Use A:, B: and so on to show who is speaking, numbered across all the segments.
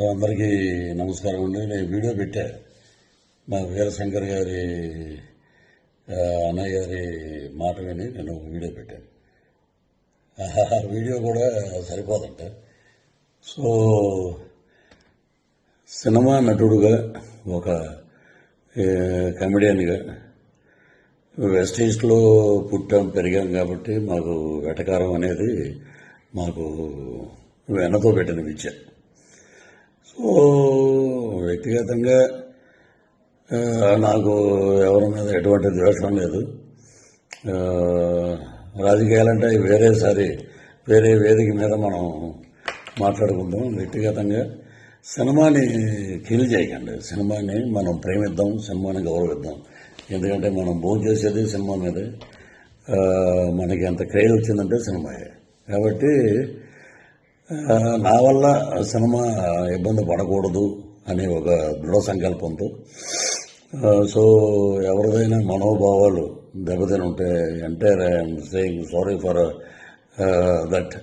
A: అందరికీ నమస్కారం అండి. నేను వీడియో పెట్టా మా వీరశంకర్ గారి అన్నయ్య గారి మాట విని నేను వీడియో పెట్టాను. ఆ వీడియో కూడా సరిపోదంట. సో సినిమా నటుడుగా ఒక కమెడియన్గా వెస్ట్ ఈస్ట్లో పుట్టాం పెరిగాం కాబట్టి మాకు వెటకారం అనేది మాకు వెన్నతో పెట్టిన విద్య. సో వ్యక్తిగతంగా నాకు ఎవరి మీద ఎటువంటి ద్వేషం లేదు. రాజకీయాలంటే వేరే వేదిక మీద మనం మాట్లాడుకుంటాం. వ్యక్తిగతంగా సినిమాని కిల్ చేయకండి. సినిమాని మనం ప్రేమిద్దాం, సినిమాని గౌరవిద్దాం. ఎందుకంటే మనం భోజనం చేసేది సినిమా మీదే. మనకి ఎంత క్రేజ్ వచ్చిందంటే సినిమాయే. కాబట్టి నా వల్ల సినిమా ఇబ్బంది పడకూడదు అనే ఒక దృఢ సంకల్పంతో సో ఎవరిదైనా మనోభావాలు దెబ్బతిని ఉంటే entire I'm saying sorry for that.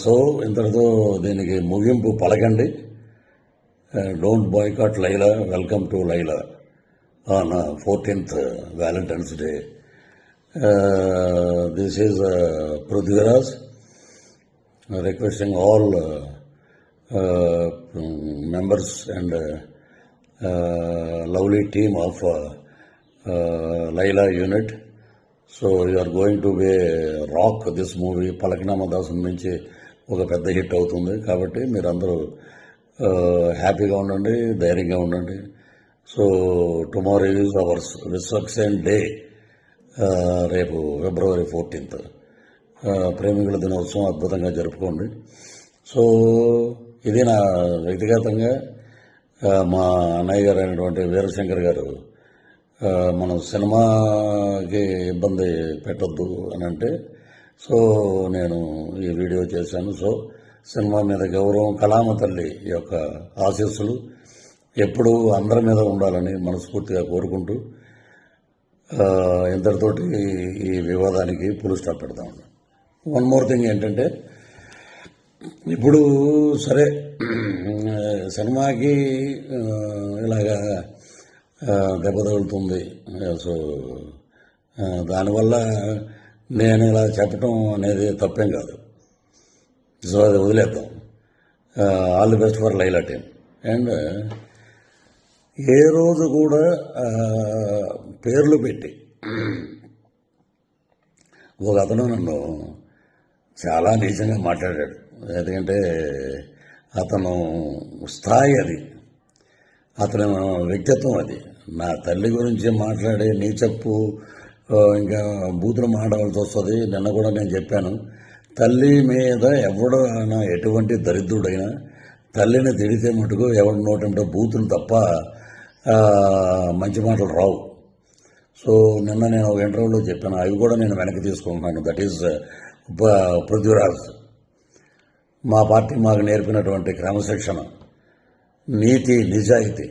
A: So ఇంతటితో దీనికి ముగింపు పలకండి. Don't boycott Laila, welcome to Laila on 14th Valentine's Day. This is Prithviraj requesting all members and lovely team of Laila unit. So you are going to be rock this movie. పలకనామా Dasu నుంచి ఒక పెద్ద hit అవుతుంది కాబట్టి మీరందరూ హ్యాపీగా ఉండండి, ధైర్యంగా ఉండండి. So tomorrow is ours Vishwaksen day. రేపు February 14th ప్రేమికుల దినోత్సవం అద్భుతంగా జరుపుకోండి. సో ఇది నా వ్యక్తిగతంగా మా అన్నయ్య గారు అయినటువంటి వీరశంకర్ గారు మనం సినిమాకి ఇబ్బంది పెట్టొద్దు అని అంటే సో నేను ఈ వీడియో చేశాను. సో సినిమా మీద గౌరవం, కళామ తల్లి యొక్క ఆశీస్సులు ఎప్పుడూ అందరి మీద ఉండాలని మనస్ఫూర్తిగా కోరుకుంటూ ఇంతటితోటి ఈ వివాదానికి ఫుల్ స్టాప్ పెడతాం. వన్ మోర్ థింగ్ ఏంటంటే ఇప్పుడు సరే సినిమాకి ఇలాగా దెబ్బ తగులుతుంది. సో దానివల్ల నేను ఇలా చెప్పటం అనేది తప్పేం కాదు. సో అది వదిలేద్దాం. All the best for Laila team. And ఏ రోజు కూడా పేర్లు పెట్టి ఒక అతను నన్ను చాలా నీచంగా మాట్లాడాడు. ఎందుకంటే అతను స్థాయి అది, అతను వ్యక్తిత్వం అది. నా తల్లి గురించి మాట్లాడే నీచప్పు ఇంకా బూతులు మాట్లాడాల్సి వస్తుంది. నిన్న కూడా నేను చెప్పాను, తల్లి మీద ఎవడైనా ఎటువంటి దరిద్రుడైనా తల్లిని తిడితే మటుకు ఎవరి నోటంటే బూతులు తప్ప మంచి మాటలు రావు. సో నిన్న నేను ఒక ఇంటర్వ్యూలో చెప్పాను, అవి కూడా నేను వెనక్కి తీసుకుంటున్నాను. That is Prithviraj. మా పార్టీ మాకు నేర్పినటువంటి క్రమశిక్షణ, నీతి, నిజాయితీ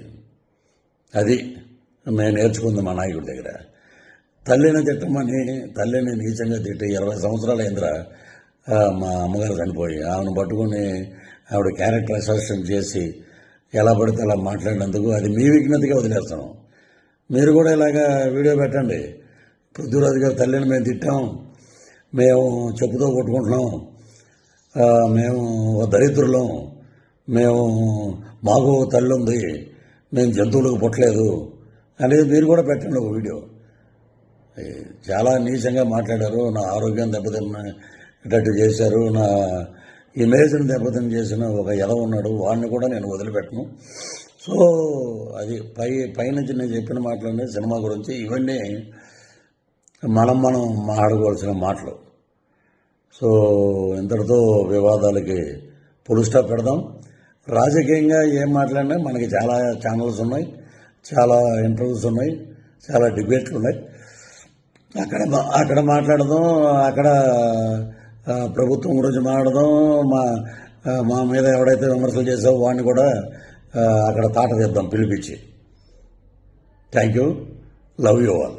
A: అది మేము నేర్చుకుంది మా నాయకుడి దగ్గర. తల్లిని తిట్టమని, తల్లిని నీచంగా తిట్టి 20 సంవత్సరాలు అయిందిరా మా అమ్మగారు చనిపోయి. ఆమెను పట్టుకుని ఆవిడ క్యారెక్టర్ అసెసినేషన్ చేసి ఎలా పడితే అలా మాట్లాడినందుకు అది మీ విజ్ఞతగా వదిలేస్తాం. మీరు కూడా ఇలాగా వీడియో పెట్టండి. పృథ్వీరాజు గారి తల్లిని మేము తిట్టాం, మేము చెప్పుతో కొట్టుకుంటున్నాం, మేము దరిద్రులం, మాకు తల్లి ఉంది, మేము జంతువులకు పుట్టలేదు అనేది మీరు కూడా పెట్టండి ఒక వీడియో. చాలా నీచంగా మాట్లాడారు, నా ఆరోగ్యం దెబ్బతిన్నట్టు చేశారు, నా ఇమేజ్ని దెబ్బతిని చేసిన ఒక ఎదవ ఉన్నాడు, వాడిని కూడా నేను వదిలిపెట్టను. సో అది పైనుంచి నేను చెప్పిన మాటలన్నీ సినిమా గురించి. ఇవన్నీ మనం మాట్లాడుకోవాల్సిన మాటలు. సో ఇంతటితో వివాదాలకి ఫుల్ స్టాప్ పెడదాం. రాజకీయంగా ఏం మాట్లాడినా మనకి చాలా ఛానల్స్ ఉన్నాయి, చాలా ఇంటర్వ్యూస్ ఉన్నాయి, చాలా డిబేట్లు ఉన్నాయి. అక్కడ మాట్లాడదాం, అక్కడ ప్రభుత్వం గురించి మాట్లాడదాం, మా మీద ఎవడైతే విమర్శలు చేసావో వాడిని కూడా అక్కడ తాట తీద్దాం పిలిపించి. Thank you. Love you all.